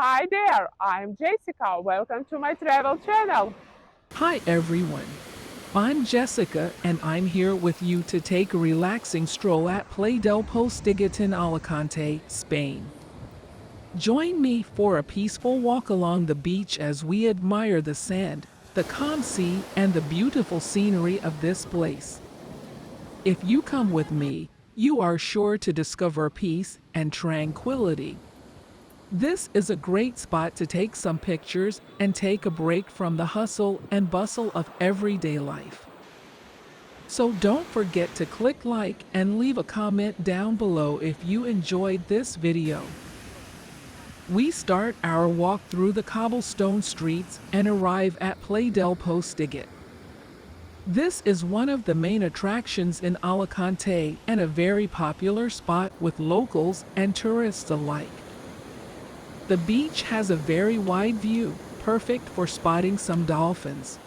Hi there, I'm Jessica. Welcome to my travel channel. Hi everyone. I'm Jessica and I'm here with you to take a relaxing stroll at Playa del Postiguet in Alicante, Spain. Join me for a peaceful walk along the beach as we admire the sand, the calm sea, and the beautiful scenery of this place. If you come with me, you are sure to discover peace and tranquility. This is a great spot to take some pictures and take a break from the hustle and bustle of everyday life. So don't forget to click like and leave a comment down below if you enjoyed this video. We start our walk through the cobblestone streets and arrive at Playa del Postiguet. This is one of the main attractions in Alicante and a very popular spot with locals and tourists alike. The beach has a very wide view, perfect for spotting some dolphins.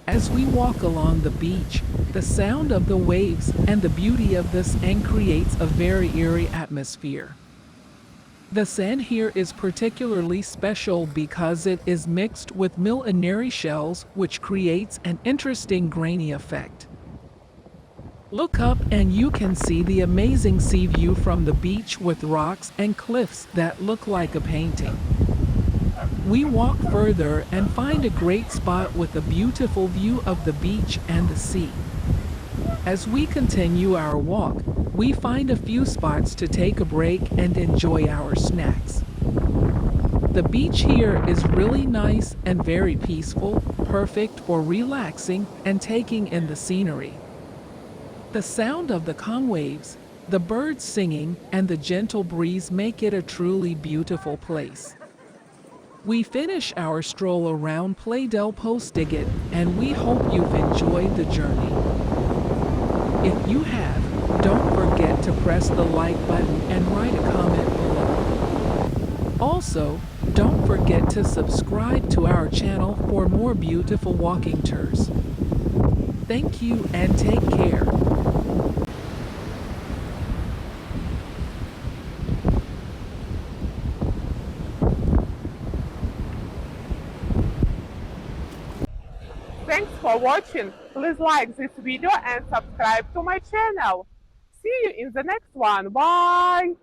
As we walk along the beach, the sound of the waves and the beauty of the sand creates a very eerie atmosphere. The sand here is particularly special because it is mixed with millinary shells, which creates an interesting grainy effect. Look up and you can see the amazing sea view from the beach with rocks and cliffs that look like a painting. We walk further and find a great spot with a beautiful view of the beach and the sea. As we continue our walk, we find a few spots to take a break and enjoy our snacks. The beach here is really nice and very peaceful, perfect for relaxing and taking in the scenery. The sound of the calm waves, the birds singing, and the gentle breeze make it a truly beautiful place. We finish our stroll around Playa del Postiguet, and we hope you've enjoyed the journey. If you have, don't forget to press the like button and write a comment below. Also, don't forget to subscribe to our channel for more beautiful walking tours. Thank you and take care. Thanks for watching. Please like this video and subscribe to my channel. See you in the next one. Bye!